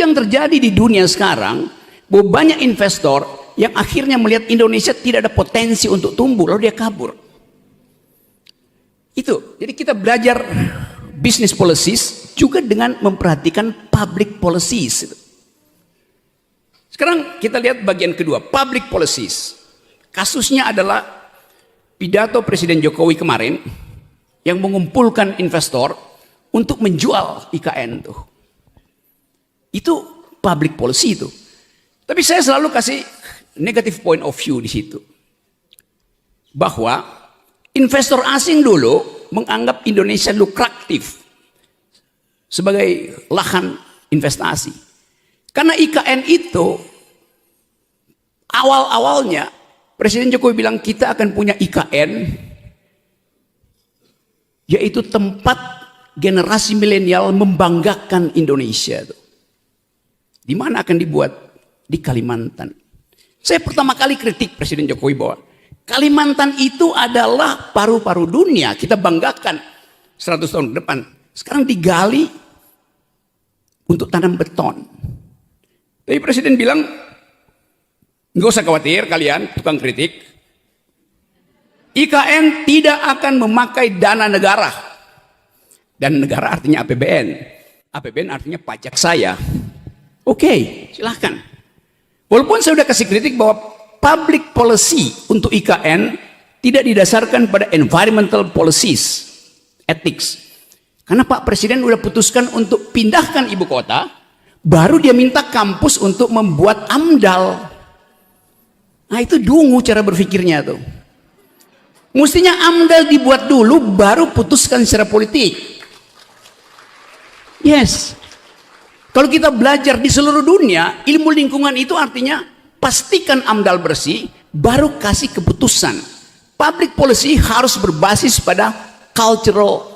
yang terjadi di dunia sekarang, bahwa banyak investor yang akhirnya melihat Indonesia tidak ada potensi untuk tumbuh, lalu dia kabur. Itu, jadi kita belajar business policies juga dengan memperhatikan public policies. Sekarang kita lihat bagian kedua, public policies. Kasusnya adalah pidato Presiden Jokowi kemarin yang mengumpulkan investor untuk menjual IKN tuh. Itu public policy itu. Tapi saya selalu kasih negative point of view di situ. Bahwa investor asing dulu menganggap Indonesia lukratif sebagai lahan investasi. Karena IKN itu awal-awalnya Presiden Jokowi bilang kita akan punya IKN, yaitu tempat generasi milenial membanggakan Indonesia. Di mana akan dibuat? Di Kalimantan. Saya pertama kali kritik Presiden Jokowi bahwa Kalimantan itu adalah paru-paru dunia. Kita banggakan 100 tahun ke depan. Sekarang digali untuk tanam beton. Tapi Presiden bilang, nggak usah khawatir kalian, tukang kritik. IKN tidak akan memakai dana negara. Dan negara artinya APBN. APBN artinya pajak saya. Oke, silahkan. Walaupun saya sudah kasih kritik bahwa public policy untuk IKN tidak didasarkan pada environmental policies, ethics. Karena Pak Presiden sudah putuskan untuk pindahkan ibu kota, baru dia minta kampus untuk membuat AMDAL. Nah itu dungu cara berpikirnya tuh. Mestinya AMDAL dibuat dulu, baru putuskan secara politik. Yes. Kalau kita belajar di seluruh dunia, ilmu lingkungan itu artinya pastikan AMDAL bersih, baru kasih keputusan. Public policy harus berbasis pada cultural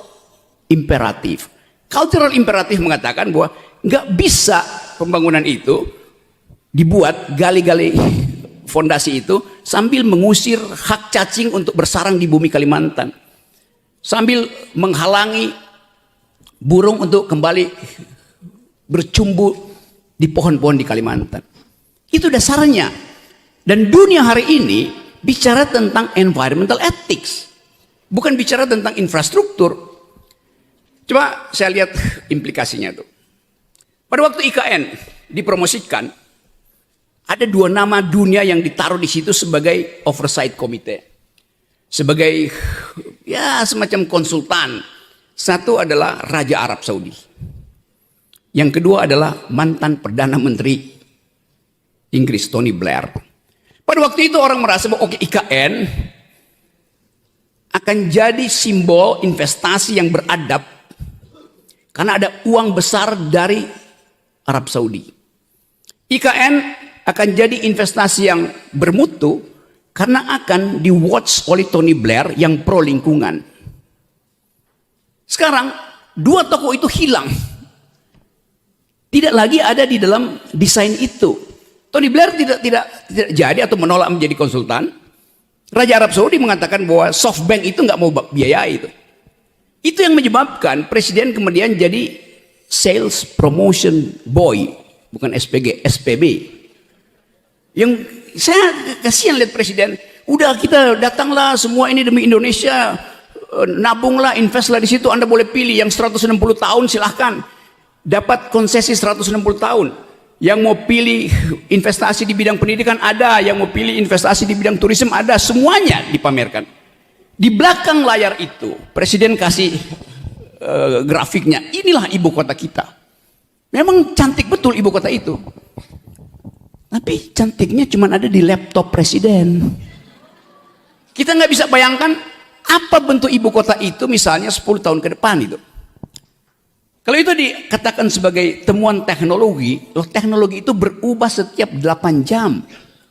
imperatif. Cultural imperatif mengatakan bahwa nggak bisa pembangunan itu dibuat gali-gali fondasi itu sambil mengusir hak cacing untuk bersarang di bumi Kalimantan, sambil menghalangi burung untuk kembali bercumbu di pohon-pohon di Kalimantan. Itu dasarnya. Dan dunia hari ini bicara tentang environmental ethics, bukan bicara tentang infrastruktur. Coba saya lihat implikasinya tuh. Pada waktu IKN dipromosikan, ada dua nama dunia yang ditaruh di situ sebagai oversight committee, sebagai ya semacam konsultan. Satu adalah Raja Arab Saudi. Yang kedua adalah mantan Perdana Menteri Inggris Tony Blair. Pada waktu itu orang merasa bahwa oke, IKN akan jadi simbol investasi yang beradab karena ada uang besar dari Arab Saudi. IKN akan jadi investasi yang bermutu karena akan di-watch oleh Tony Blair yang pro lingkungan. Sekarang dua tokoh itu hilang. Tidak lagi ada di dalam desain itu. Tony Blair tidak jadi atau menolak menjadi konsultan. Raja Arab Saudi mengatakan bahwa SoftBank itu nggak mau biaya itu. Itu yang menyebabkan Presiden kemudian jadi sales promotion boy, bukan SPG, SPB. Yang saya kasihan lihat Presiden, udah kita datanglah semua ini demi Indonesia, nabunglah, investlah di situ, Anda boleh pilih yang 160 tahun silahkan. Dapat konsesi 160 tahun. Yang mau pilih investasi di bidang pendidikan ada, yang mau pilih investasi di bidang turisme ada, semuanya dipamerkan. Di belakang layar itu Presiden kasih grafiknya, inilah ibu kota kita. Memang cantik betul ibu kota itu, tapi cantiknya cuma ada di laptop Presiden. Kita nggak bisa bayangkan apa bentuk ibu kota itu misalnya 10 tahun ke depan itu. Kalau itu dikatakan sebagai temuan teknologi, teknologi itu berubah setiap 8 jam.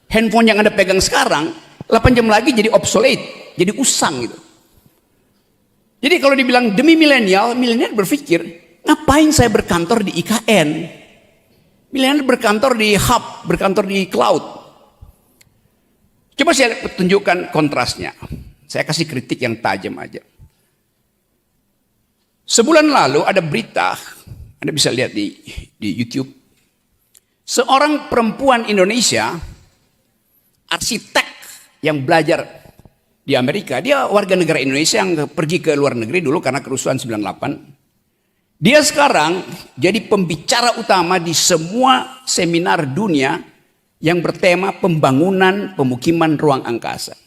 Handphone yang Anda pegang sekarang, 8 jam lagi jadi obsolete, jadi usang gitu. Jadi kalau dibilang demi milenial berpikir, ngapain saya berkantor di IKN? Milenial berkantor di hub, berkantor di cloud. Coba saya tunjukkan kontrasnya. Saya kasih kritik yang tajam aja. Sebulan lalu ada berita, Anda bisa lihat di YouTube. Seorang perempuan Indonesia, arsitek yang belajar di Amerika, dia warga negara Indonesia yang pergi ke luar negeri dulu karena kerusuhan 98. Dia sekarang jadi pembicara utama di semua seminar dunia yang bertema pembangunan pemukiman ruang angkasa.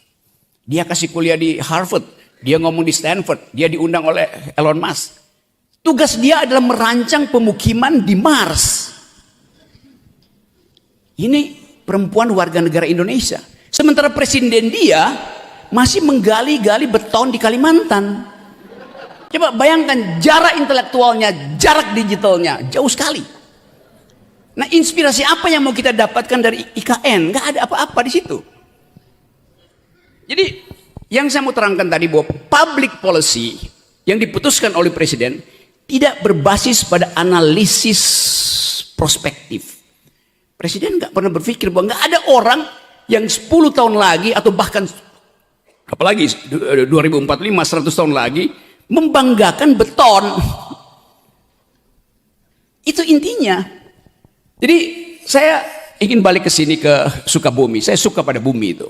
Dia kasih kuliah di Harvard, dia ngomong di Stanford, dia diundang oleh Elon Musk. Tugas dia adalah merancang pemukiman di Mars. Ini perempuan warga negara Indonesia. Sementara presiden dia masih menggali-gali beton di Kalimantan. Coba bayangkan jarak intelektualnya, jarak digitalnya, jauh sekali. Nah, inspirasi apa yang mau kita dapatkan dari IKN? Nggak ada apa-apa di situ. Jadi, yang saya mau terangkan tadi bahwa public policy yang diputuskan oleh presiden tidak berbasis pada analisis prospektif. Presiden nggak pernah berpikir bahwa nggak ada orang yang 10 tahun lagi atau bahkan apalagi 2045, 100 tahun lagi membanggakan beton. Itu intinya. Jadi saya ingin balik ke sini ke Sukabumi. Saya suka pada bumi itu.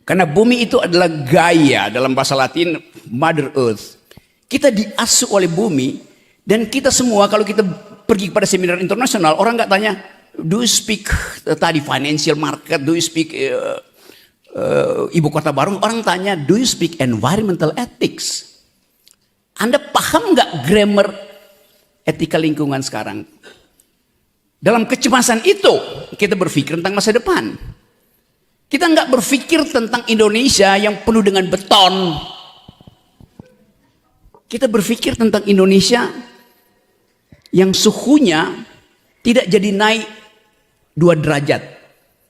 Karena bumi itu adalah Gaia, dalam bahasa Latin Mother Earth. Kita diasuh oleh bumi, dan kita semua kalau kita pergi pada seminar internasional, orang nggak tanya, do you speak tadi financial market, do you speak ibu kota baru? Orang tanya, do you speak environmental ethics? Anda paham nggak grammar etika lingkungan sekarang? Dalam kecemasan itu kita berpikir tentang masa depan. Kita nggak berpikir tentang Indonesia yang penuh dengan beton. Kita berpikir tentang Indonesia yang suhunya tidak jadi naik 2 derajat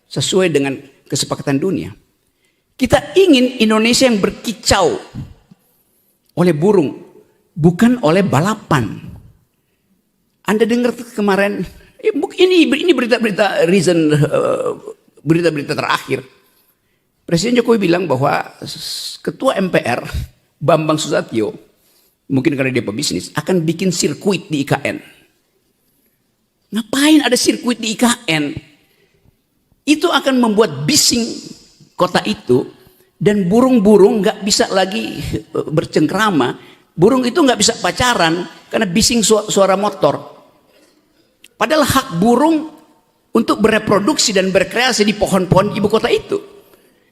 sesuai dengan kesepakatan dunia. Kita ingin Indonesia yang berkicau oleh burung, bukan oleh balapan. Anda dengar kemarin, ini berita-berita recent, berita-berita terakhir. Presiden Jokowi bilang bahwa Ketua MPR Bambang Susatyo, mungkin karena dia pebisnis, akan bikin sirkuit di IKN. Ngapain ada sirkuit di IKN? Itu akan membuat bising kota itu, dan burung-burung nggak bisa lagi bercengkrama. Burung itu nggak bisa pacaran karena bising suara motor. Padahal hak burung untuk bereproduksi dan berkreasi di pohon-pohon ibu kota itu.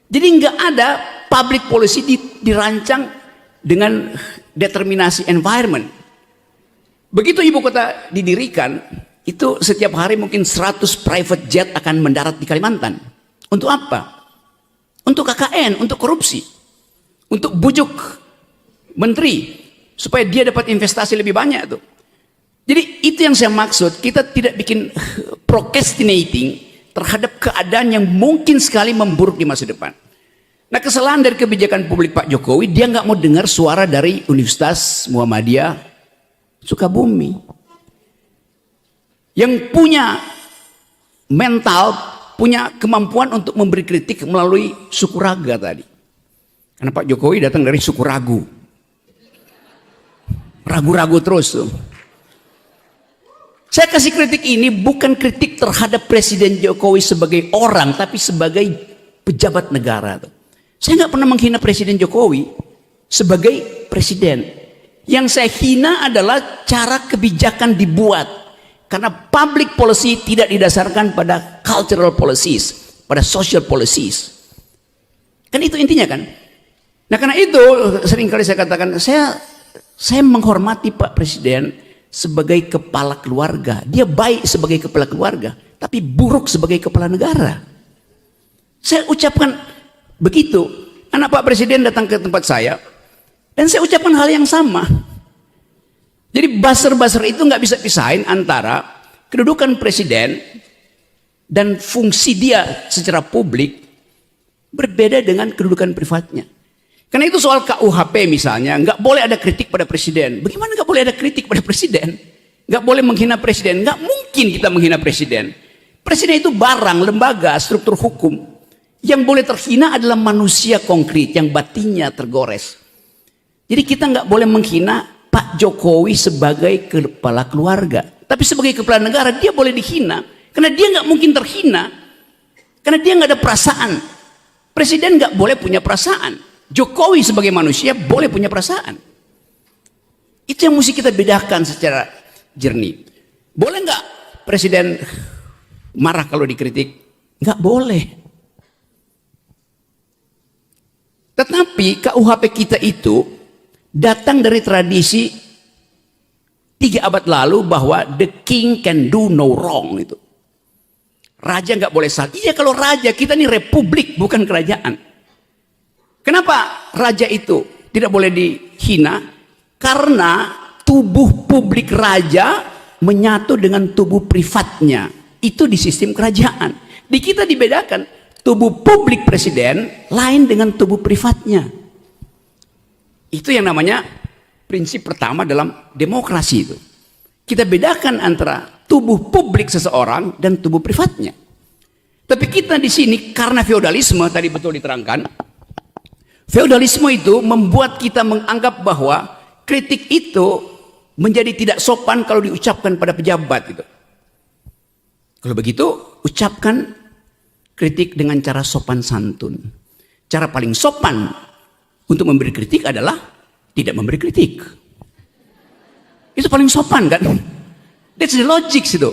Jadi nggak ada public policy dirancang dengan determinasi environment. Begitu ibu kota didirikan, itu setiap hari mungkin 100 private jet akan mendarat di Kalimantan. Untuk apa? Untuk KKN, untuk korupsi. Untuk bujuk menteri supaya dia dapat investasi lebih banyak tuh. Jadi itu yang saya maksud, kita tidak bikin procrastinating terhadap keadaan yang mungkin sekali memburuk di masa depan. Nah, kesalahan dari kebijakan publik Pak Jokowi, dia nggak mau dengar suara dari Universitas Muhammadiyah Sukabumi yang punya mental, punya kemampuan untuk memberi kritik melalui suku raga tadi. Karena Pak Jokowi datang dari suku ragu, ragu-ragu terus tuh. Saya kasih kritik ini bukan kritik terhadap Presiden Jokowi sebagai orang, tapi sebagai pejabat negara. Saya nggak pernah menghina Presiden Jokowi sebagai presiden. Yang saya hina adalah cara kebijakan dibuat. Karena public policy tidak didasarkan pada cultural policies, pada social policies. Kan itu intinya kan? Nah, karena itu seringkali saya katakan, saya menghormati Pak Presiden sebagai kepala keluarga. Dia baik sebagai kepala keluarga, tapi buruk sebagai kepala negara. Saya ucapkan begitu. Anak Pak Presiden datang ke tempat saya, dan saya ucapkan hal yang sama. Jadi buzzer-buzzer itu nggak bisa pisahin antara kedudukan presiden dan fungsi dia secara publik berbeda dengan kedudukan privatnya. Karena itu soal KUHP misalnya, nggak boleh ada kritik pada presiden. Bagaimana nggak boleh ada kritik pada presiden? Nggak boleh menghina presiden. Nggak mungkin kita menghina presiden. Presiden itu barang, lembaga, struktur hukum. Yang boleh terhina adalah manusia konkret yang batinnya tergores. Jadi kita nggak boleh menghina Pak Jokowi sebagai kepala keluarga. Tapi sebagai kepala negara dia boleh dihina, karena dia nggak mungkin terhina, karena dia nggak ada perasaan. Presiden nggak boleh punya perasaan. Jokowi sebagai manusia boleh punya perasaan. Itu yang mesti kita bedakan secara jernih. Boleh nggak presiden marah kalau dikritik? Nggak boleh. Tetapi KUHP kita itu datang dari tradisi 3 abad lalu bahwa the king can do no wrong itu. Raja nggak boleh salah. Iya, kalau raja, kita ini republik bukan kerajaan. Kenapa raja itu tidak boleh dihina? Karena tubuh publik raja menyatu dengan tubuh privatnya. Itu di sistem kerajaan. Di kita dibedakan, tubuh publik presiden lain dengan tubuh privatnya. Itu yang namanya prinsip pertama dalam demokrasi itu. Kita bedakan antara tubuh publik seseorang dan tubuh privatnya. Tapi kita di sini karena feodalisme tadi betul diterangkan, feodalisme itu membuat kita menganggap bahwa kritik itu menjadi tidak sopan kalau diucapkan pada pejabat gitu. Kalau begitu, ucapkan kritik dengan cara sopan santun. Cara paling sopan untuk memberi kritik adalah tidak memberi kritik. Itu paling sopan kan? That's the logic itu.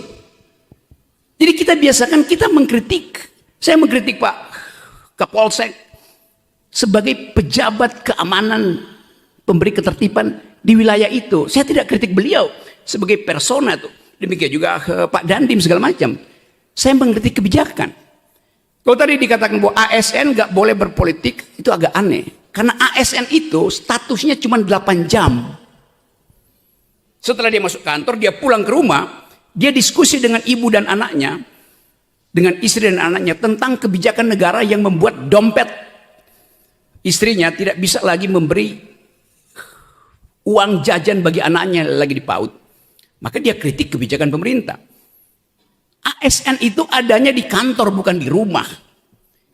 Jadi kita biasakan kita mengkritik. Saya mengkritik Pak Kapolsek sebagai pejabat keamanan, pemberi ketertiban di wilayah itu. Saya tidak kritik beliau sebagai persona tuh. Demikian juga Pak Dandim segala macam. Saya mengkritik kebijakan. Kalau tadi dikatakan bahwa ASN nggak boleh berpolitik, itu agak aneh. Karena ASN itu statusnya cuma 8 jam. Setelah dia masuk kantor, dia pulang ke rumah, dia diskusi dengan ibu dan anaknya, dengan istri dan anaknya tentang kebijakan negara yang membuat dompet istrinya tidak bisa lagi memberi uang jajan bagi anaknya lagi di PAUD. Maka dia kritik kebijakan pemerintah. ASN itu adanya di kantor bukan di rumah.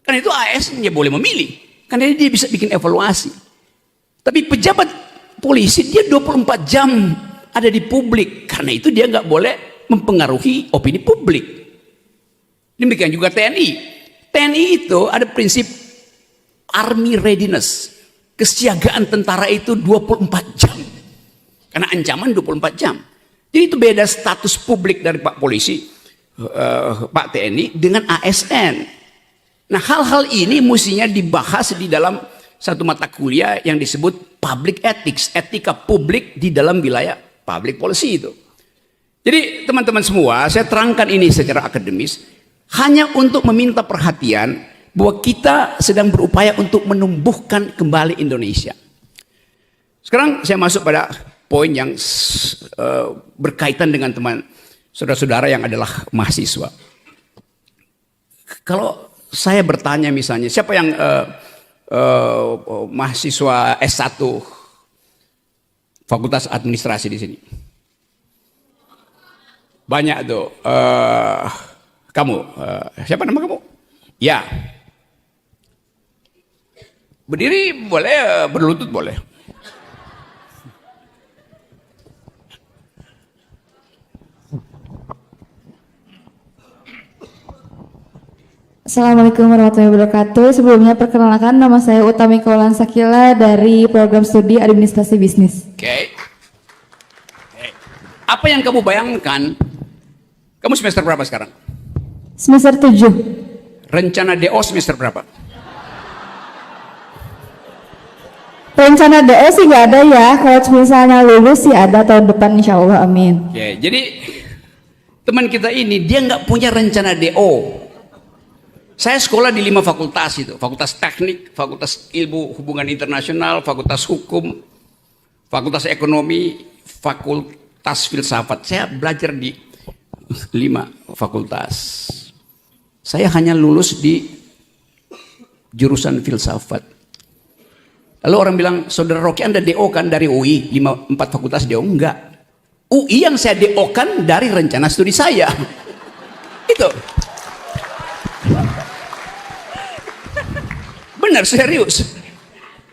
Karena itu ASN dia boleh memilih. Karena dia bisa bikin evaluasi. Tapi pejabat polisi dia 24 jam ada di publik. Karena itu dia nggak boleh mempengaruhi opini publik. Demikian juga TNI. TNI itu ada prinsip army readiness. Kesiagaan tentara itu 24 jam. Karena ancaman 24 jam. Jadi itu beda status publik dari Pak Polisi, Pak TNI dengan ASN. Nah, hal-hal ini mestinya dibahas di dalam satu mata kuliah yang disebut public ethics, etika publik di dalam wilayah public policy itu. Jadi teman-teman semua, saya terangkan ini secara akademis hanya untuk meminta perhatian bahwa kita sedang berupaya untuk menumbuhkan kembali Indonesia. Sekarang saya masuk pada poin yang berkaitan dengan teman saudara-saudara yang adalah mahasiswa. Kalau saya bertanya misalnya, siapa yang mahasiswa S1 Fakultas Administrasi di sini? Banyak tuh. Kamu, siapa nama kamu? Ya. Berdiri boleh, berlutut boleh. Assalamualaikum warahmatullahi wabarakatuh. Sebelumnya perkenalkan, nama saya Utami Kaulan Sakila dari program studi administrasi bisnis. Oke. Apa yang kamu bayangkan? Kamu semester berapa sekarang? Semester 7. Rencana DO semester berapa? Rencana DO sih nggak ada ya. Kalau misalnya lulus sih ada tahun depan insya Allah, amin. Oke, jadi teman kita ini dia nggak punya rencana DO. Saya sekolah di 5 fakultas itu, fakultas teknik, fakultas ilmu hubungan internasional, fakultas hukum, fakultas ekonomi, fakultas filsafat. Saya belajar di 5 fakultas. Saya hanya lulus di jurusan filsafat. Lalu orang bilang, saudara Rocky Anda DO kan dari UI, 4 fakultas DO? Enggak. UI yang saya DO kan dari rencana studi saya. Itu. Benar, serius.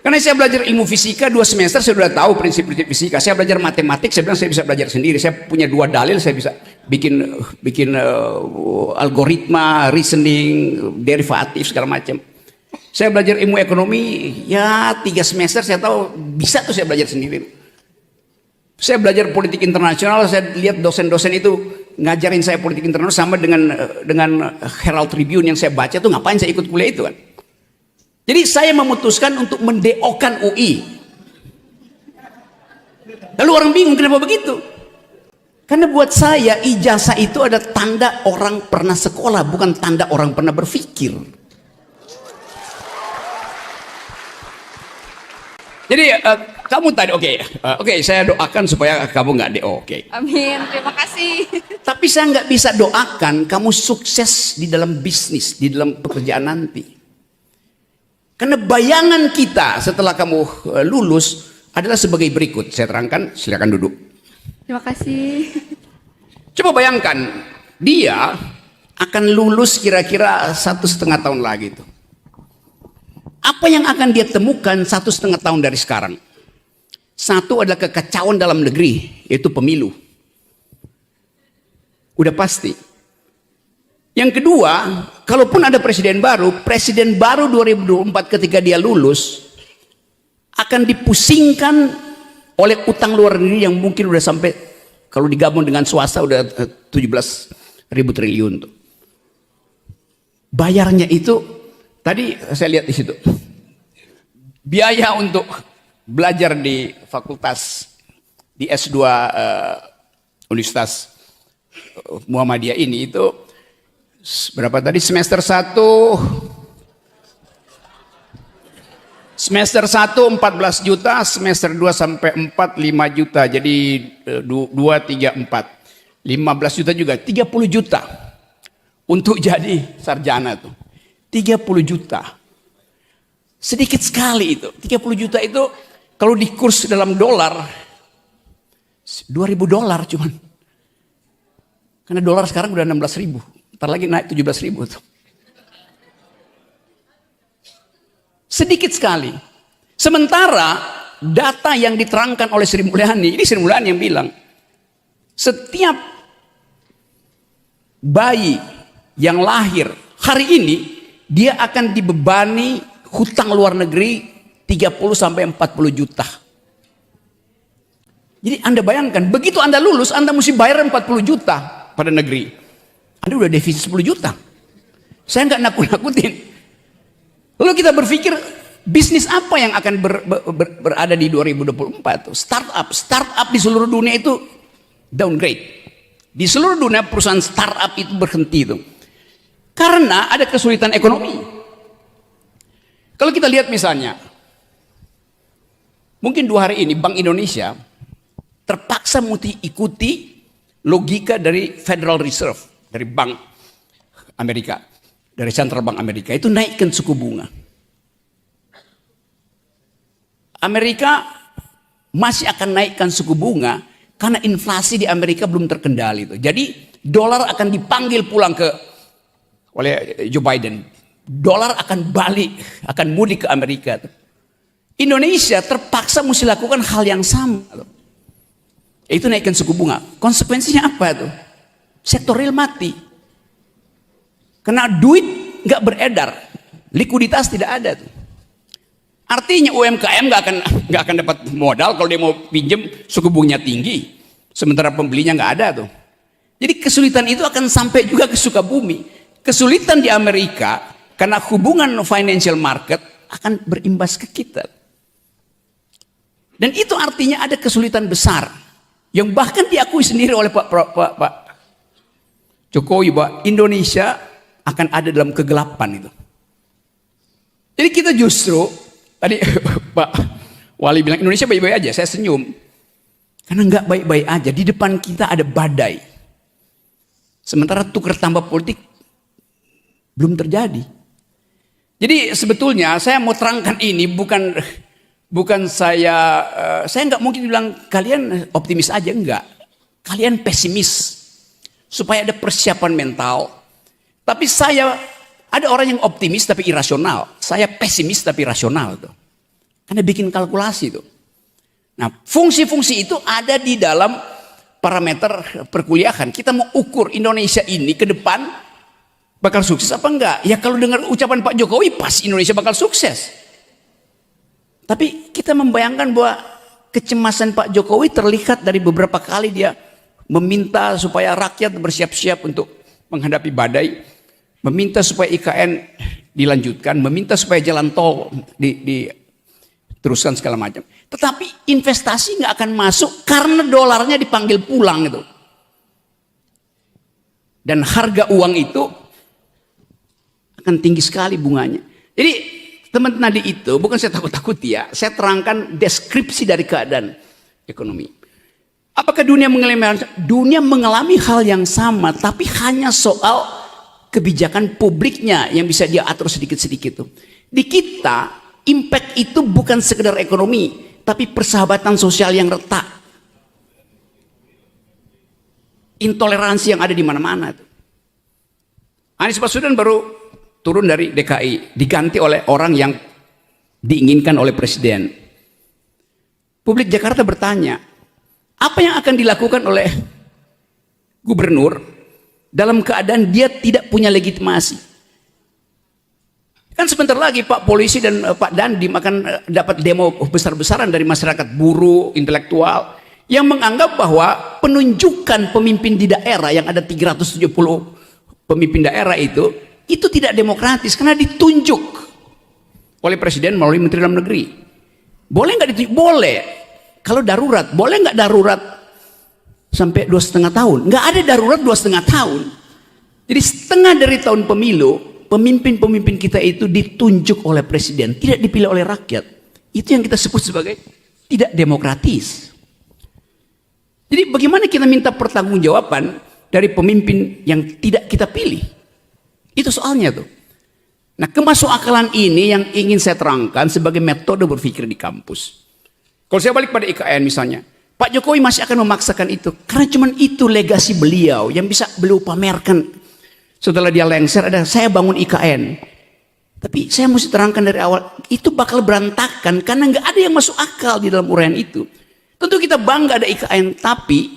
Karena saya belajar ilmu fisika 2 semester, saya sudah tahu prinsip-prinsip fisika. Saya belajar matematik, saya bilang saya bisa belajar sendiri. Saya punya 2 dalil, saya bisa bikin algoritma, reasoning, derivatif segala macam. Saya belajar ilmu ekonomi, ya 3 semester saya tahu bisa tuh saya belajar sendiri. Saya belajar politik internasional, saya lihat dosen-dosen itu ngajarin saya politik internasional sama dengan Herald Tribune yang saya baca tuh, ngapain saya ikut kuliah itu kan. Jadi saya memutuskan untuk mendeokan UI. Lalu orang bingung kenapa begitu? Karena buat saya ijazah itu ada tanda orang pernah sekolah, bukan tanda orang pernah berpikir. Jadi kamu tadi oke, saya doakan supaya kamu nggak DO, oke. Amin, terima kasih. Tapi saya nggak bisa doakan kamu sukses di dalam bisnis, di dalam pekerjaan nanti. Karena bayangan kita setelah kamu lulus adalah sebagai berikut. Saya terangkan, silakan duduk. Terima kasih. Coba bayangkan, dia akan lulus kira-kira 1,5 tahun lagi itu. Apa yang akan dia temukan 1,5 tahun dari sekarang? Satu adalah kekacauan dalam negeri, yaitu pemilu. Udah pasti. Yang kedua, kalaupun ada presiden baru 2024 ketika dia lulus akan dipusingkan oleh utang luar negeri yang mungkin udah sampai, kalau digabung dengan swasta udah 17.000 triliun tuh. Bayarnya itu tadi saya lihat di situ. Biaya untuk belajar di fakultas di S2 Universitas Muhammadiyah ini itu berapa tadi? Semester 1 14 juta, semester 2 sampai 4 5 juta. Jadi 2 3 4 15 juta juga, 30 juta untuk jadi sarjana tuh. 30 juta. Sedikit sekali itu. 30 juta itu kalau dikurs dalam dolar $2.000 cuman. Karena dolar sekarang udah 16.000. Ntar lagi naik 17.000 tuh. Sedikit sekali. Sementara data yang diterangkan oleh Sri Mulyani, ini Sri Mulyani yang bilang, setiap bayi yang lahir hari ini dia akan dibebani hutang luar negeri 30 sampai 40 juta. Jadi Anda bayangkan, begitu Anda lulus, Anda mesti bayar 40 juta pada negeri. Anda udah defisit 10 juta. Saya nggak nakut-nakutin. Lalu kita berpikir, bisnis apa yang akan berada di 2024? Startup di seluruh dunia itu downgrade. Di seluruh dunia perusahaan startup itu berhenti itu. Karena ada kesulitan ekonomi. Kalau kita lihat misalnya, mungkin 2 hari ini Bank Indonesia terpaksa ikuti logika dari Federal Reserve. Dari Bank Amerika, dari Central Bank Amerika, itu naikkan suku bunga. Amerika masih akan naikkan suku bunga karena inflasi di Amerika belum terkendali. Jadi dolar akan dipanggil pulang oleh Joe Biden. Dolar akan balik, akan mudik ke Amerika. Indonesia terpaksa mesti lakukan hal yang sama. Itu naikkan suku bunga. Konsekuensinya apa tuh? Sektor real mati. Karena duit nggak beredar, likuiditas tidak ada tuh. Artinya UMKM nggak akan dapat modal kalau dia mau pinjam, suku bunganya tinggi, sementara pembelinya nggak ada tuh. Jadi kesulitan itu akan sampai juga ke Sukabumi. Kesulitan di Amerika karena hubungan financial market akan berimbas ke kita. Dan itu artinya ada kesulitan besar yang bahkan diakui sendiri oleh Pak Jokowi, bahwa Indonesia akan ada dalam kegelapan itu. Jadi kita justru, tadi Pak Wali bilang Indonesia baik-baik aja, saya senyum. Karena nggak baik-baik aja, di depan kita ada badai. Sementara tukar tambah politik belum terjadi. Jadi sebetulnya saya mau terangkan ini bukan saya nggak mungkin bilang kalian optimis aja, enggak. Kalian pesimis. Supaya ada persiapan mental. Tapi ada orang yang optimis tapi irasional. Saya pesimis tapi rasional tuh. Anda bikin kalkulasi tuh. Nah, fungsi-fungsi itu ada di dalam parameter perkuliahan. Kita mau ukur Indonesia ini ke depan bakal sukses apa enggak? Ya kalau dengar ucapan Pak Jokowi pas Indonesia bakal sukses. Tapi kita membayangkan bahwa kecemasan Pak Jokowi terlihat dari beberapa kali dia meminta supaya rakyat bersiap-siap untuk menghadapi badai, meminta supaya IKN dilanjutkan, meminta supaya jalan tol diteruskan segala macam. Tetapi investasi nggak akan masuk karena dolarnya dipanggil pulang itu. Dan harga uang itu akan tinggi sekali bunganya. Jadi teman tadi itu bukan saya takut-takuti ya, saya terangkan deskripsi dari keadaan ekonomi. Apakah dunia mengalami hal yang sama, tapi hanya soal kebijakan publiknya yang bisa dia atur sedikit-sedikit tuh. Di kita impact itu bukan sekedar ekonomi, tapi persahabatan sosial yang retak, intoleransi yang ada di mana-mana tuh. Anies Baswedan baru turun dari DKI, diganti oleh orang yang diinginkan oleh presiden. Publik Jakarta bertanya, apa yang akan dilakukan oleh gubernur dalam keadaan dia tidak punya legitimasi? Kan sebentar lagi Pak Polisi dan Pak Dandim akan dapat demo besar-besaran dari masyarakat buruh, intelektual, yang menganggap bahwa penunjukan pemimpin di daerah yang ada 370 pemimpin daerah itu tidak demokratis karena ditunjuk oleh presiden melalui Menteri Dalam Negeri. Boleh nggak ditunjuk? Boleh. Kalau darurat, boleh nggak darurat sampai 2,5 tahun? Nggak ada darurat 2,5 tahun. Jadi setengah dari tahun pemilu, pemimpin-pemimpin kita itu ditunjuk oleh presiden, tidak dipilih oleh rakyat. Itu yang kita sebut sebagai tidak demokratis. Jadi bagaimana kita minta pertanggungjawaban dari pemimpin yang tidak kita pilih? Itu soalnya tuh. Nah, kemasukakalan ini yang ingin saya terangkan sebagai metode berpikir di kampus. Kalau saya balik pada IKN misalnya, Pak Jokowi masih akan memaksakan itu karena cuman itu legasi beliau yang bisa beliau pamerkan. Setelah dia lengser ada saya bangun IKN. Tapi saya mesti terangkan dari awal itu bakal berantakan karena nggak ada yang masuk akal di dalam uraian itu. Tentu kita bangga ada IKN, tapi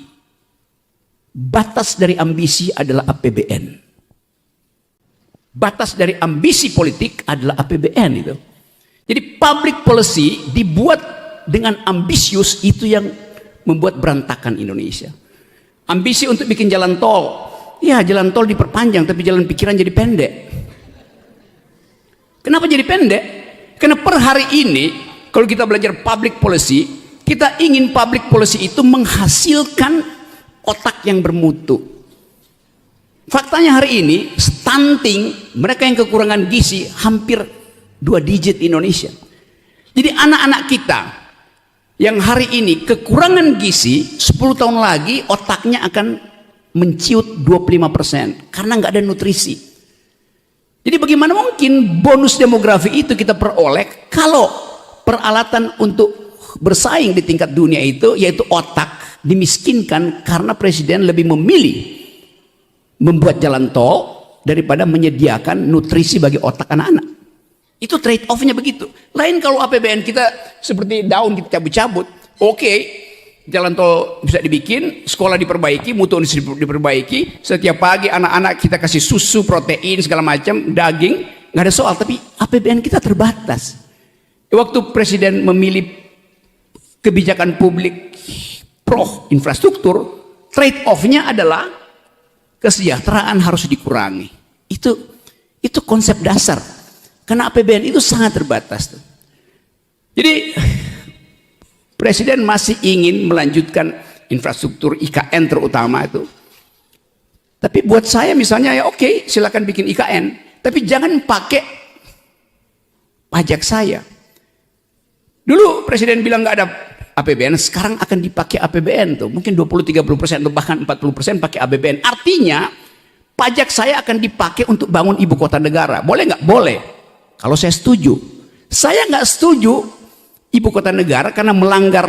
batas dari ambisi adalah APBN. Batas dari ambisi politik adalah APBN itu. Jadi public policy dibuat dengan ambisius, itu yang membuat berantakan Indonesia. Ambisi untuk bikin jalan tol, ya jalan tol diperpanjang tapi jalan pikiran jadi pendek. Kenapa jadi pendek? Karena per hari ini kalau kita belajar public policy, kita ingin public policy itu menghasilkan otak yang bermutu. Faktanya hari ini stunting, mereka yang kekurangan gizi hampir 2 digit Indonesia. Jadi anak-anak kita yang hari ini kekurangan gizi, 10 tahun lagi otaknya akan menciut 25% karena nggak ada nutrisi. Jadi bagaimana mungkin bonus demografi itu kita peroleh kalau peralatan untuk bersaing di tingkat dunia itu yaitu otak dimiskinkan karena presiden lebih memilih membuat jalan tol daripada menyediakan nutrisi bagi otak anak-anak. Itu trade off-nya begitu. Lain kalau APBN kita seperti daun kita cabut-cabut, oke, jalan tol bisa dibikin, sekolah diperbaiki, mutu diperbaiki, setiap pagi anak-anak kita kasih susu, protein, segala macam, daging, nggak ada soal. Tapi APBN kita terbatas. Waktu presiden memilih kebijakan publik pro infrastruktur, trade off-nya adalah kesejahteraan harus dikurangi. Itu konsep dasar. Karena APBN itu sangat terbatas tuh. Jadi presiden masih ingin melanjutkan infrastruktur IKN terutama itu. Tapi buat saya misalnya ya oke, silakan bikin IKN, tapi jangan pakai pajak saya. Dulu presiden bilang nggak ada APBN, sekarang akan dipakai APBN tuh. Mungkin 20-30% atau bahkan 40% pakai APBN. Artinya pajak saya akan dipakai untuk bangun ibu kota negara. Boleh nggak? Boleh. Kalau saya setuju. Saya nggak setuju ibu kota negara karena melanggar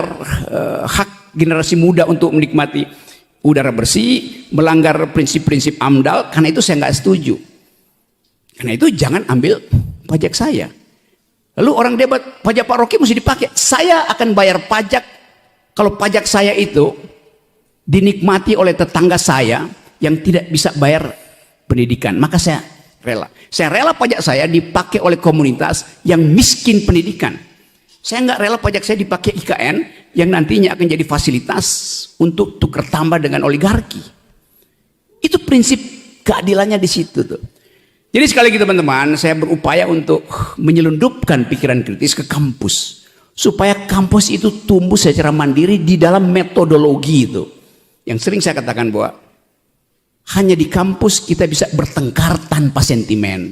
hak generasi muda untuk menikmati udara bersih, melanggar prinsip-prinsip AMDAL. Karena itu saya nggak setuju. Karena itu jangan ambil pajak saya. Lalu orang debat, pajak Pak Rocky mesti dipakai. Saya akan bayar pajak kalau pajak saya itu dinikmati oleh tetangga saya yang tidak bisa bayar pendidikan. Maka saya rela. Saya rela pajak saya dipakai oleh komunitas yang miskin pendidikan. Saya nggak rela pajak saya dipakai IKN yang nantinya akan jadi fasilitas untuk tukar tambah dengan oligarki. Itu prinsip keadilannya di situ tuh. Jadi sekali lagi teman-teman, saya berupaya untuk menyelundupkan pikiran kritis ke kampus. Supaya kampus itu tumbuh secara mandiri di dalam metodologi itu. Yang sering saya katakan bahwa hanya di kampus kita bisa bertengkar tanpa sentimen.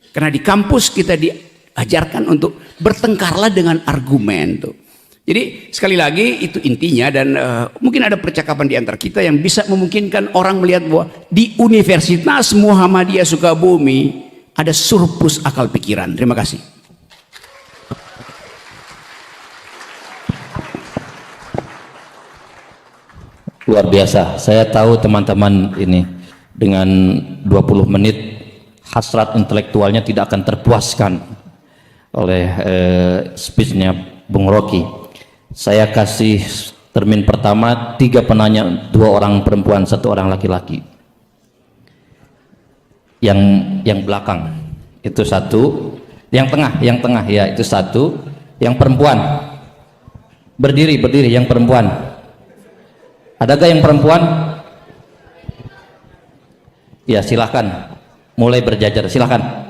Karena di kampus kita diajarkan untuk bertengkarlah dengan argumen tuh. Jadi sekali lagi itu intinya, dan mungkin ada percakapan di antara kita yang bisa memungkinkan orang melihat bahwa di Universitas Muhammadiyah Sukabumi ada surplus akal pikiran. Terima kasih. Luar biasa. Saya tahu teman-teman ini dengan 20 menit hasrat intelektualnya tidak akan terpuaskan oleh speechnya Bung Rocky. Saya kasih termin pertama 3 penanya, 2 orang perempuan, 1 orang laki-laki. Yang belakang itu 1, yang tengah ya itu 1, yang perempuan berdiri yang perempuan. Adakah yang perempuan? Ya silahkan, mulai berjajar, silahkan.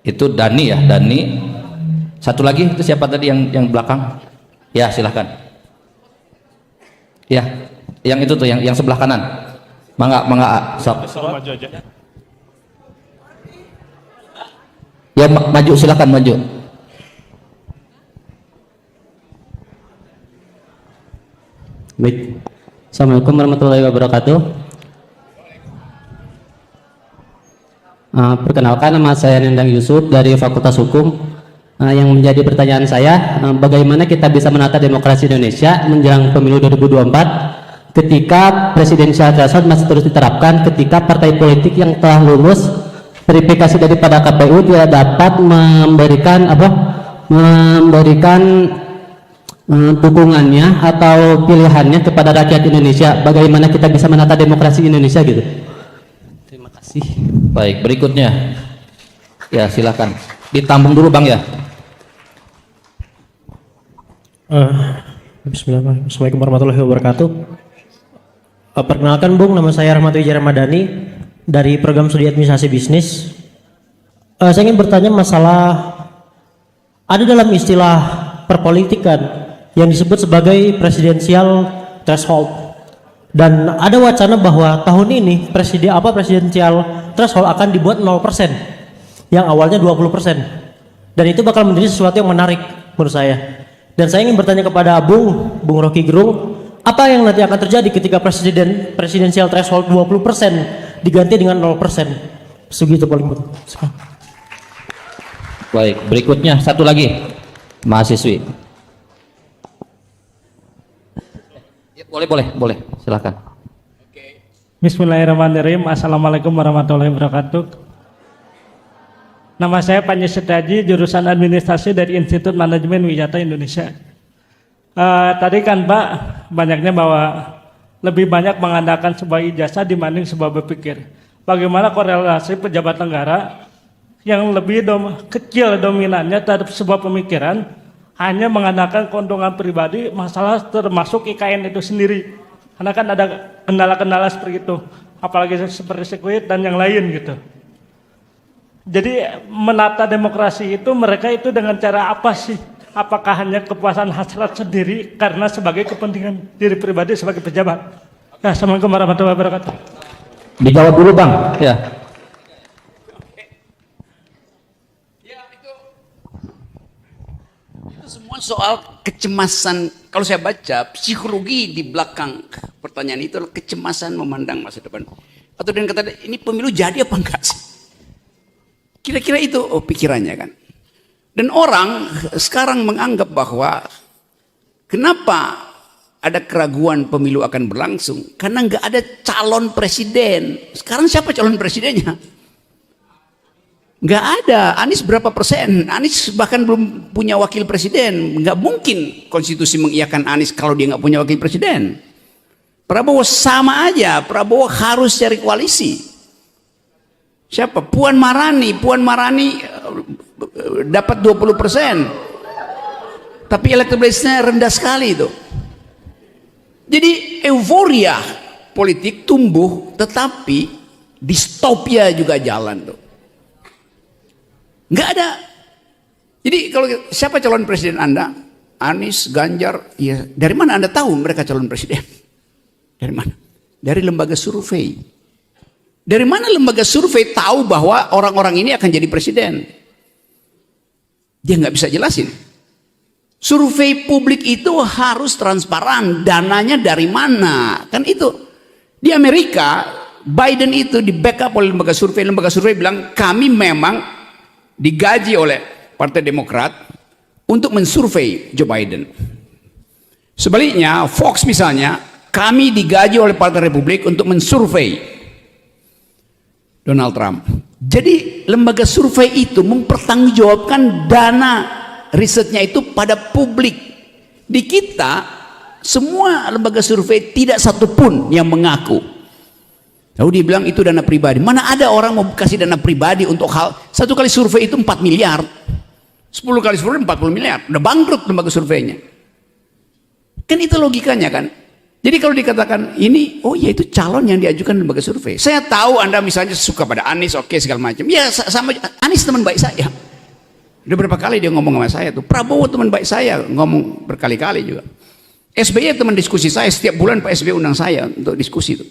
Itu Dani ya, Dani. 1 lagi itu siapa tadi yang belakang? Ya silahkan. Ya, yang itu tuh yang sebelah kanan. Mangga, sok. Ya maju, silahkan maju. Baik. Assalamualaikum warahmatullahi wabarakatuh. Perkenalkan, nama saya Nendang Yusuf dari Fakultas Hukum. Yang menjadi pertanyaan saya, bagaimana kita bisa menata demokrasi Indonesia menjelang pemilu 2024 ketika presidensial threshold masih terus diterapkan, ketika partai politik yang telah lulus verifikasi daripada KPU tidak dapat memberikan dukungannya atau pilihannya kepada rakyat Indonesia. Bagaimana kita bisa menata demokrasi Indonesia gitu? Terima kasih. Baik, berikutnya. Ya, silakan. Ditampung dulu, Bang ya. Bismillahirrahmanirrahim. Assalamualaikum warahmatullahi wabarakatuh. Perkenalkan Bung, nama saya Rahmat Wijaya Ramadhani dari program studi administrasi bisnis. Saya ingin bertanya masalah, ada dalam istilah perpolitikan yang disebut sebagai presidensial threshold, dan ada wacana bahwa tahun ini presidensial threshold akan dibuat 0%, yang awalnya 20%, dan itu bakal menjadi sesuatu yang menarik menurut saya. Dan saya ingin bertanya kepada Bung Rocky Gerung, apa yang nanti akan terjadi ketika presidensial threshold 20% diganti dengan 0%? Segitu paling betul. Baik, berikutnya 1 lagi. Mahasiswi. Ya, boleh, silakan. Bismillahirrahmanirrahim. Assalamualaikum warahmatullahi wabarakatuh. Nama saya Panji Setiaji, jurusan administrasi dari Institut Manajemen Wisata Indonesia. Tadi kan Pak, banyaknya bahwa lebih banyak mengandalkan sebuah ijazah dibanding sebuah berpikir. Bagaimana korelasi pejabat negara yang lebih kecil dominannya terhadap sebuah pemikiran, hanya mengandalkan keuntungan pribadi, masalah termasuk IKN itu sendiri. Karena kan ada kendala-kendala seperti itu, apalagi seperti sekuit dan yang lain gitu. Jadi menata demokrasi itu mereka itu dengan cara apa sih? Apakah hanya kepuasan hasrat sendiri karena sebagai kepentingan diri pribadi sebagai pejabat? Ya, Assalamualaikum warahmatullahi wabarakatuh. Dijawab dulu Bang. Ya. Itu semua soal kecemasan. Kalau saya baca psikologi di belakang pertanyaan itu adalah kecemasan memandang masa depan. Atau dengan kata ini pemilu jadi apa enggak sih? Kira-kira itu pikirannya kan. Dan orang sekarang menganggap bahwa kenapa ada keraguan pemilu akan berlangsung? Karena nggak ada calon presiden. Sekarang siapa calon presidennya? Nggak ada. Anies berapa persen? Anies bahkan belum punya wakil presiden. Nggak mungkin konstitusi mengiyakan Anies kalau dia nggak punya wakil presiden. Prabowo sama aja. Prabowo harus cari koalisi. Siapa? Puan Marani. Puan Marani dapat 20%. Tapi elektabilitasnya rendah sekali itu. Jadi euforia politik tumbuh, tetapi distopia juga jalan tuh. Nggak ada. Jadi kalau siapa calon presiden Anda? Anies, Ganjar, ya dari mana Anda tahu mereka calon presiden? Dari mana? Dari lembaga survei. Dari mana lembaga survei tahu bahwa orang-orang ini akan jadi presiden? Dia nggak bisa jelasin. Survei publik itu harus transparan, dananya dari mana? Kan itu. Di Amerika, Biden itu di backup oleh lembaga survei bilang kami memang digaji oleh Partai Demokrat untuk mensurvei Joe Biden. Sebaliknya, Fox misalnya, kami digaji oleh Partai Republik untuk mensurvei Donald Trump. Jadi lembaga survei itu mempertanggungjawabkan dana risetnya itu pada publik. Di kita, semua lembaga survei tidak satupun yang mengaku. Lalu dia bilang itu dana pribadi. Mana ada orang mau kasih dana pribadi untuk hal, satu kali survei itu 4 miliar. 10 kali survei 40 miliar. Udah bangkrut lembaga surveinya. Kan itu logikanya kan. Jadi kalau dikatakan ini, oh ya itu calon yang diajukan lembaga survei. Saya tahu Anda misalnya suka pada Anies, oke segala macam. Ya sama, Anies teman baik saya. Udah berapa kali dia ngomong sama saya tuh. Prabowo teman baik saya, ngomong berkali-kali juga. SBY teman diskusi saya, setiap bulan Pak SBY undang saya untuk diskusi tuh.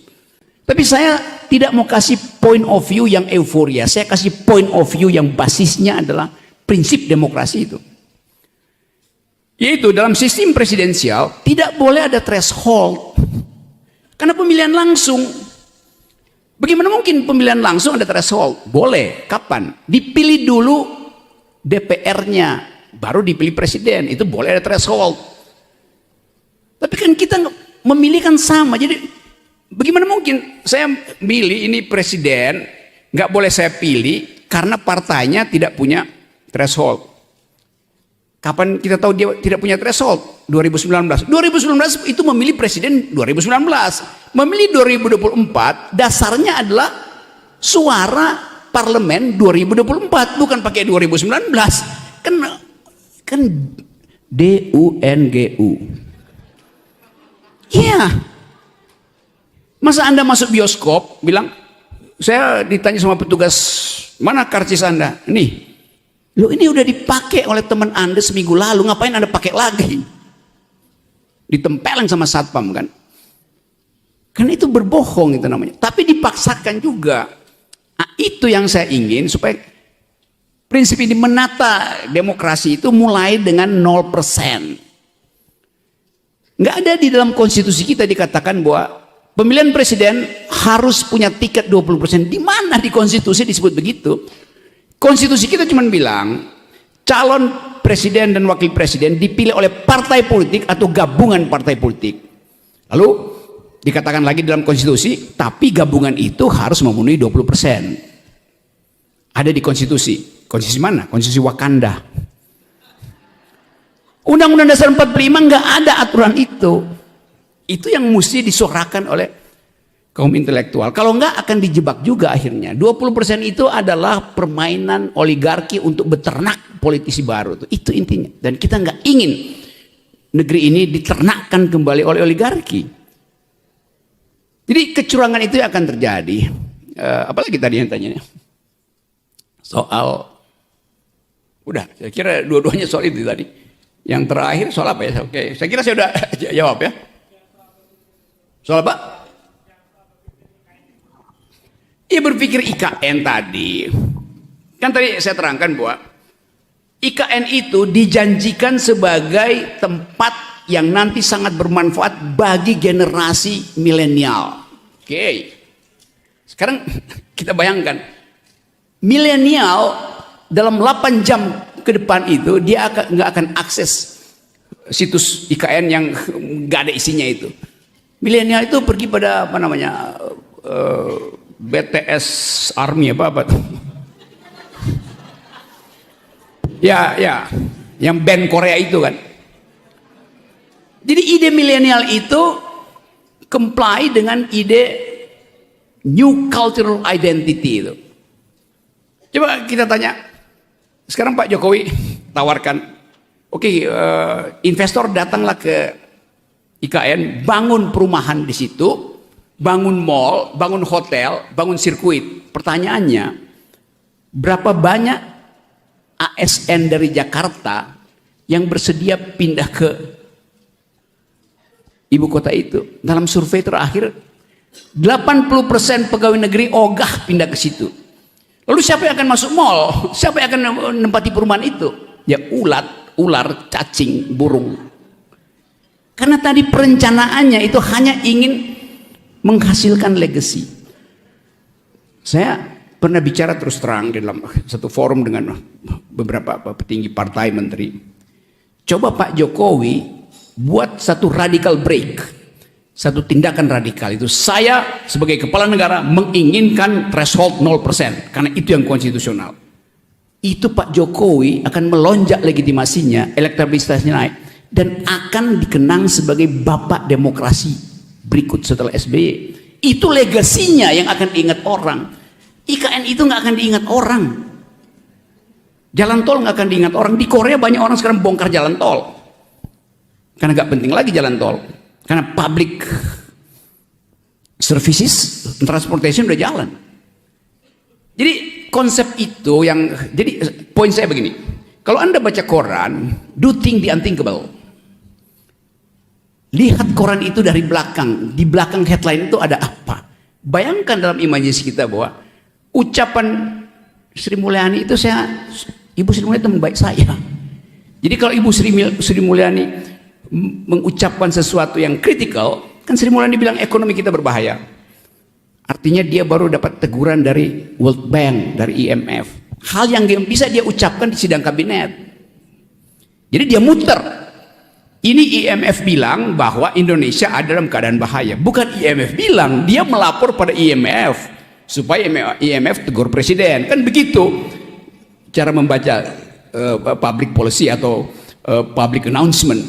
Tapi saya tidak mau kasih point of view yang euforia. Saya kasih point of view yang basisnya adalah prinsip demokrasi itu. Yaitu dalam sistem presidensial tidak boleh ada threshold. Karena pemilihan langsung. Bagaimana mungkin pemilihan langsung ada threshold? Boleh. Kapan? Dipilih dulu DPR-nya. Baru dipilih presiden. Itu boleh ada threshold. Tapi kan kita memilih kan sama. Jadi bagaimana mungkin saya milih ini presiden, nggak boleh saya pilih karena partainya tidak punya threshold. Kapan kita tahu dia tidak punya threshold? 2019. 2019 itu memilih presiden 2019. Memilih 2024 dasarnya adalah suara parlemen 2024, bukan pakai 2019. Kan DUNGU. Iya. Masa Anda masuk bioskop bilang, saya ditanya sama petugas, mana karcis Anda? Nih, lo ini udah dipakai oleh teman Anda seminggu lalu, ngapain Anda pakai lagi? Ditempelin sama satpam kan? Kan itu berbohong itu namanya. Tapi dipaksakan juga. Nah, itu yang saya ingin supaya prinsip ini menata demokrasi itu mulai dengan 0%. Nggak ada di dalam konstitusi kita dikatakan bahwa pemilihan presiden harus punya tiket 20%. Di mana di konstitusi disebut begitu? Konstitusi kita cuma bilang calon presiden dan wakil presiden dipilih oleh partai politik atau gabungan partai politik. Lalu dikatakan lagi dalam konstitusi, tapi gabungan itu harus memenuhi 20%. Ada di konstitusi. Konstitusi mana? Konstitusi Wakanda. Undang-Undang Dasar 45 nggak ada aturan itu. Itu yang mesti disuarakan oleh kaum intelektual. Kalau enggak akan dijebak juga akhirnya. 20% itu adalah permainan oligarki untuk beternak politisi baru. Itu intinya. Dan kita enggak ingin negeri ini diternakkan kembali oleh oligarki. Jadi kecurangan itu akan terjadi. Apalagi tadi yang tanya? Soal, udah, saya kira dua-duanya soal itu tadi. Yang terakhir soal apa ya? Oke, saya kira saya udah jawab ya. Soal apa? Ia berpikir IKN tadi. Kan tadi saya terangkan bahwa IKN itu dijanjikan sebagai tempat yang nanti sangat bermanfaat bagi generasi milenial. Oke. Sekarang kita bayangkan milenial dalam 8 jam ke depan itu dia nggak akan akses situs IKN yang nggak ada isinya itu. Milenial itu pergi pada apa namanya BTS Army apa tuh? Ya, yang band Korea itu kan. Jadi ide milenial itu comply dengan ide new cultural identity itu. Coba kita tanya, sekarang Pak Jokowi tawarkan, oke, investor datanglah ke IKN, bangun perumahan di situ, bangun mall, bangun hotel, bangun sirkuit. Pertanyaannya, berapa banyak ASN dari Jakarta yang bersedia pindah ke ibu kota itu? Dalam survei terakhir 80% pegawai negeri ogah pindah ke situ. Lalu siapa yang akan masuk mall? Siapa yang akan menempati perumahan itu? Ya ular, cacing, burung. Karena tadi perencanaannya itu hanya ingin menghasilkan legacy. Saya pernah bicara terus terang di dalam satu forum dengan beberapa petinggi partai, menteri. Coba Pak Jokowi buat satu radical break, satu tindakan radikal itu. Saya sebagai kepala negara menginginkan threshold 0%, karena itu yang konstitusional. Itu Pak Jokowi akan melonjak legitimasinya, elektabilitasnya naik, dan akan dikenang sebagai bapak demokrasi berikut setelah SBY. Itu legasinya yang akan diingat orang. IKN itu nggak akan diingat orang. Jalan tol nggak akan diingat orang. Di Korea banyak orang sekarang bongkar jalan tol. Karena nggak penting lagi jalan tol, karena public services, transportation udah jalan. Jadi konsep itu yang, jadi poin saya begini, kalau Anda baca koran, do think the unthinkable. Lihat koran itu dari belakang, di belakang headline itu ada apa. Bayangkan dalam imajinasi kita bahwa ucapan Sri Mulyani itu Ibu Sri Mulyani teman baik saya. Jadi kalau Ibu Sri Mulyani mengucapkan sesuatu yang kritikal, kan Sri Mulyani bilang ekonomi kita berbahaya. Artinya dia baru dapat teguran dari World Bank, dari IMF. Hal yang bisa dia ucapkan di sidang kabinet. Jadi dia muter. Ini IMF bilang bahwa Indonesia ada dalam keadaan bahaya. Bukan IMF bilang, dia melapor pada IMF supaya IMF tegur presiden. Kan begitu cara membaca public policy atau public announcement.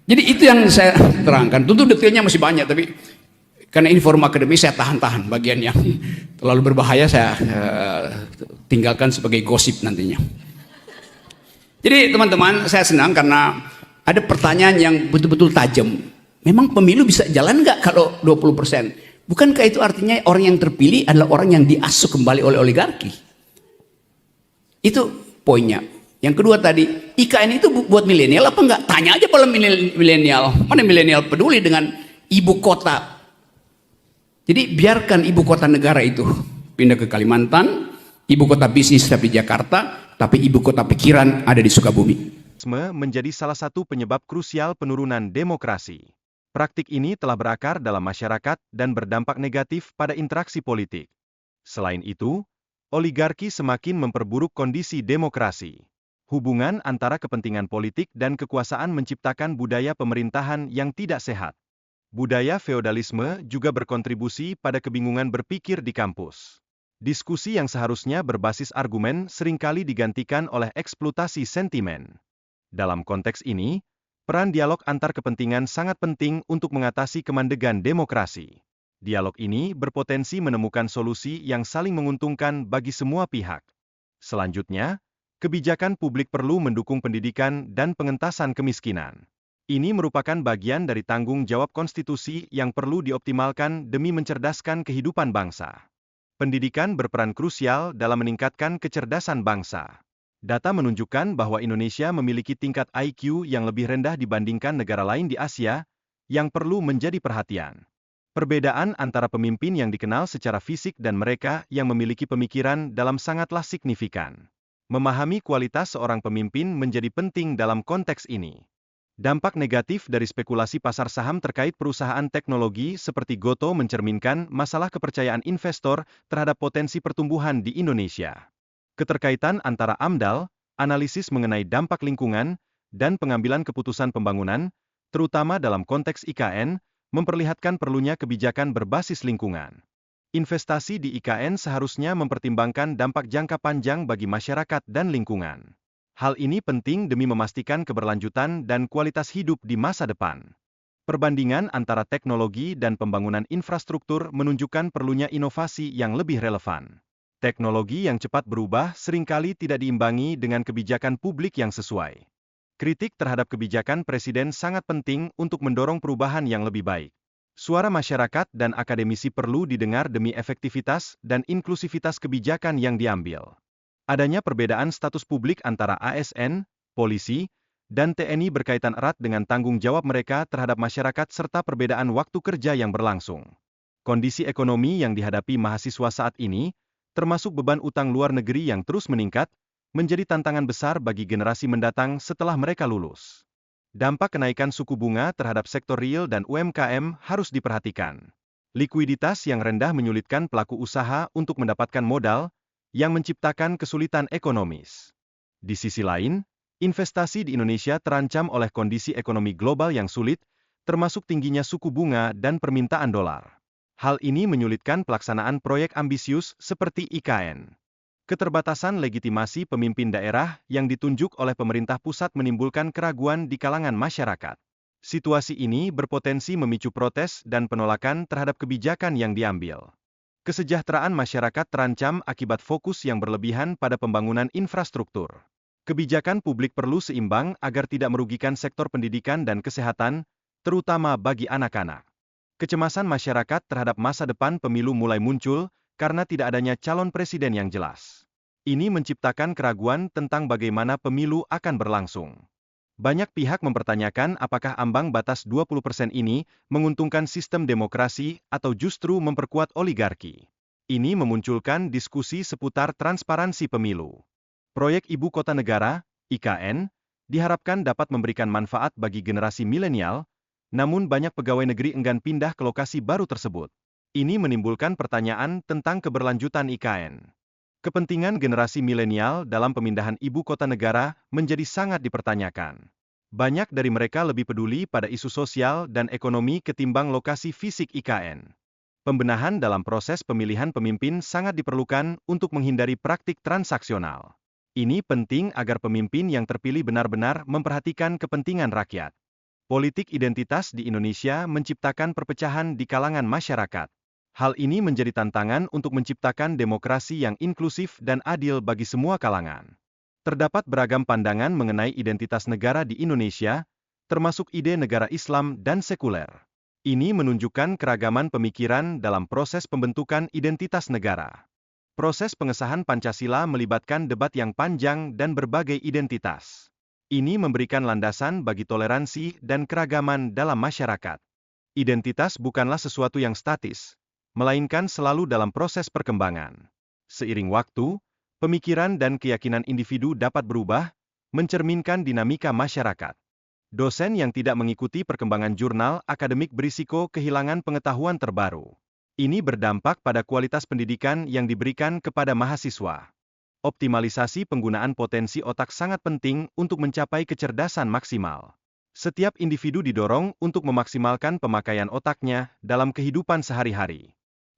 Jadi itu yang saya terangkan. Tentu detailnya masih banyak, tapi karena ini forum akademis saya tahan-tahan. Bagian yang terlalu berbahaya saya tinggalkan sebagai gosip nantinya. Jadi teman-teman, saya senang karena ada pertanyaan yang betul-betul tajam. Memang pemilu bisa jalan nggak kalau 20%? Bukankah itu artinya orang yang terpilih adalah orang yang diasuh kembali oleh oligarki? Itu poinnya. Yang kedua tadi, IKN itu buat milenial apa enggak? Tanya aja pada milenial. Mana milenial peduli dengan ibu kota? Jadi biarkan ibu kota negara itu pindah ke Kalimantan, ibu kota bisnis tapi Jakarta, tapi ibu kota pikiran ada di Sukabumi. Menjadi salah satu penyebab krusial penurunan demokrasi. Praktik ini telah berakar dalam masyarakat dan berdampak negatif pada interaksi politik. Selain itu, oligarki semakin memperburuk kondisi demokrasi. Hubungan antara kepentingan politik dan kekuasaan menciptakan budaya pemerintahan yang tidak sehat. Budaya feodalisme juga berkontribusi pada kebingungan berpikir di kampus. Diskusi yang seharusnya berbasis argumen seringkali digantikan oleh eksploitasi sentimen. Dalam konteks ini, peran dialog antar kepentingan sangat penting untuk mengatasi kemandegan demokrasi. Dialog ini berpotensi menemukan solusi yang saling menguntungkan bagi semua pihak. Selanjutnya, kebijakan publik perlu mendukung pendidikan dan pengentasan kemiskinan. Ini merupakan bagian dari tanggung jawab konstitusi yang perlu dioptimalkan demi mencerdaskan kehidupan bangsa. Pendidikan berperan krusial dalam meningkatkan kecerdasan bangsa. Data menunjukkan bahwa Indonesia memiliki tingkat IQ yang lebih rendah dibandingkan negara lain di Asia, yang perlu menjadi perhatian. Perbedaan antara pemimpin yang dikenal secara fisik dan mereka yang memiliki pemikiran dalam sangatlah signifikan. Memahami kualitas seorang pemimpin menjadi penting dalam konteks ini. Dampak negatif dari spekulasi pasar saham terkait perusahaan teknologi seperti Goto mencerminkan masalah kepercayaan investor terhadap potensi pertumbuhan di Indonesia. Keterkaitan antara AMDAL, analisis mengenai dampak lingkungan, dan pengambilan keputusan pembangunan, terutama dalam konteks IKN, memperlihatkan perlunya kebijakan berbasis lingkungan. Investasi di IKN seharusnya mempertimbangkan dampak jangka panjang bagi masyarakat dan lingkungan. Hal ini penting demi memastikan keberlanjutan dan kualitas hidup di masa depan. Perbandingan antara teknologi dan pembangunan infrastruktur menunjukkan perlunya inovasi yang lebih relevan. Teknologi yang cepat berubah seringkali tidak diimbangi dengan kebijakan publik yang sesuai. Kritik terhadap kebijakan Presiden sangat penting untuk mendorong perubahan yang lebih baik. Suara masyarakat dan akademisi perlu didengar demi efektivitas dan inklusivitas kebijakan yang diambil. Adanya perbedaan status publik antara ASN, polisi, dan TNI berkaitan erat dengan tanggung jawab mereka terhadap masyarakat serta perbedaan waktu kerja yang berlangsung. Kondisi ekonomi yang dihadapi mahasiswa saat ini, termasuk beban utang luar negeri yang terus meningkat, menjadi tantangan besar bagi generasi mendatang setelah mereka lulus. Dampak kenaikan suku bunga terhadap sektor real dan UMKM harus diperhatikan. Likuiditas yang rendah menyulitkan pelaku usaha untuk mendapatkan modal, yang menciptakan kesulitan ekonomis. Di sisi lain, investasi di Indonesia terancam oleh kondisi ekonomi global yang sulit, termasuk tingginya suku bunga dan permintaan dolar. Hal ini menyulitkan pelaksanaan proyek ambisius seperti IKN. Keterbatasan legitimasi pemimpin daerah yang ditunjuk oleh pemerintah pusat menimbulkan keraguan di kalangan masyarakat. Situasi ini berpotensi memicu protes dan penolakan terhadap kebijakan yang diambil. Kesejahteraan masyarakat terancam akibat fokus yang berlebihan pada pembangunan infrastruktur. Kebijakan publik perlu seimbang agar tidak merugikan sektor pendidikan dan kesehatan, terutama bagi anak-anak. Kecemasan masyarakat terhadap masa depan pemilu mulai muncul karena tidak adanya calon presiden yang jelas. Ini menciptakan keraguan tentang bagaimana pemilu akan berlangsung. Banyak pihak mempertanyakan apakah ambang batas 20% ini menguntungkan sistem demokrasi atau justru memperkuat oligarki. Ini memunculkan diskusi seputar transparansi pemilu. Proyek Ibu Kota Negara, IKN, diharapkan dapat memberikan manfaat bagi generasi milenial, namun banyak pegawai negeri enggan pindah ke lokasi baru tersebut. Ini menimbulkan pertanyaan tentang keberlanjutan IKN. Kepentingan generasi milenial dalam pemindahan ibu kota negara menjadi sangat dipertanyakan. Banyak dari mereka lebih peduli pada isu sosial dan ekonomi ketimbang lokasi fisik IKN. Pembenahan dalam proses pemilihan pemimpin sangat diperlukan untuk menghindari praktik transaksional. Ini penting agar pemimpin yang terpilih benar-benar memperhatikan kepentingan rakyat. Politik identitas di Indonesia menciptakan perpecahan di kalangan masyarakat. Hal ini menjadi tantangan untuk menciptakan demokrasi yang inklusif dan adil bagi semua kalangan. Terdapat beragam pandangan mengenai identitas negara di Indonesia, termasuk ide negara Islam dan sekuler. Ini menunjukkan keragaman pemikiran dalam proses pembentukan identitas negara. Proses pengesahan Pancasila melibatkan debat yang panjang dan berbagai identitas. Ini memberikan landasan bagi toleransi dan keragaman dalam masyarakat. Identitas bukanlah sesuatu yang statis, melainkan selalu dalam proses perkembangan. Seiring waktu, pemikiran dan keyakinan individu dapat berubah, mencerminkan dinamika masyarakat. Dosen yang tidak mengikuti perkembangan jurnal akademik berisiko kehilangan pengetahuan terbaru. Ini berdampak pada kualitas pendidikan yang diberikan kepada mahasiswa. Optimalisasi penggunaan potensi otak sangat penting untuk mencapai kecerdasan maksimal. Setiap individu didorong untuk memaksimalkan pemakaian otaknya dalam kehidupan sehari-hari.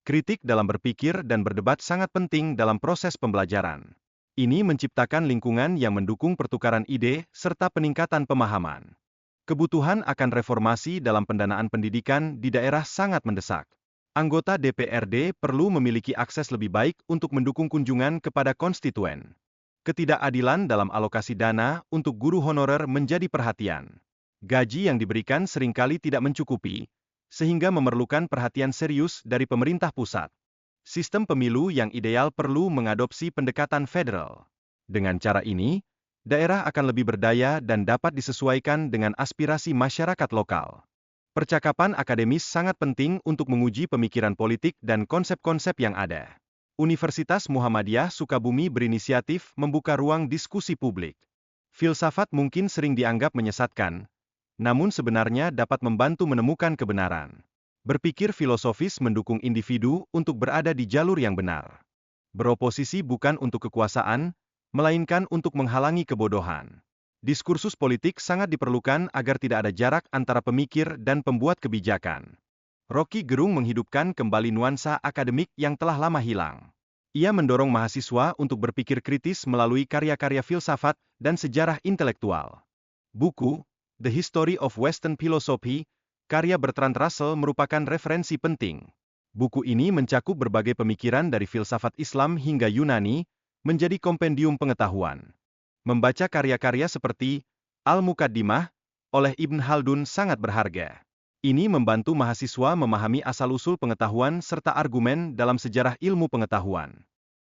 Kritik dalam berpikir dan berdebat sangat penting dalam proses pembelajaran. Ini menciptakan lingkungan yang mendukung pertukaran ide serta peningkatan pemahaman. Kebutuhan akan reformasi dalam pendanaan pendidikan di daerah sangat mendesak. Anggota DPRD perlu memiliki akses lebih baik untuk mendukung kunjungan kepada konstituen. Ketidakadilan dalam alokasi dana untuk guru honorer menjadi perhatian. Gaji yang diberikan seringkali tidak mencukupi, sehingga memerlukan perhatian serius dari pemerintah pusat. Sistem pemilu yang ideal perlu mengadopsi pendekatan federal. Dengan cara ini, daerah akan lebih berdaya dan dapat disesuaikan dengan aspirasi masyarakat lokal. Percakapan akademis sangat penting untuk menguji pemikiran politik dan konsep-konsep yang ada. Universitas Muhammadiyah Sukabumi berinisiatif membuka ruang diskusi publik. Filsafat mungkin sering dianggap menyesatkan, namun sebenarnya dapat membantu menemukan kebenaran. Berpikir filosofis mendukung individu untuk berada di jalur yang benar. Beroposisi bukan untuk kekuasaan, melainkan untuk menghalangi kebodohan. Diskursus politik sangat diperlukan agar tidak ada jarak antara pemikir dan pembuat kebijakan. Rocky Gerung menghidupkan kembali nuansa akademik yang telah lama hilang. Ia mendorong mahasiswa untuk berpikir kritis melalui karya-karya filsafat dan sejarah intelektual. Buku, The History of Western Philosophy, karya Bertrand Russell merupakan referensi penting. Buku ini mencakup berbagai pemikiran dari filsafat Islam hingga Yunani, menjadi kompendium pengetahuan. Membaca karya-karya seperti Al-Muqaddimah oleh Ibn Khaldun sangat berharga. Ini membantu mahasiswa memahami asal-usul pengetahuan serta argumen dalam sejarah ilmu pengetahuan.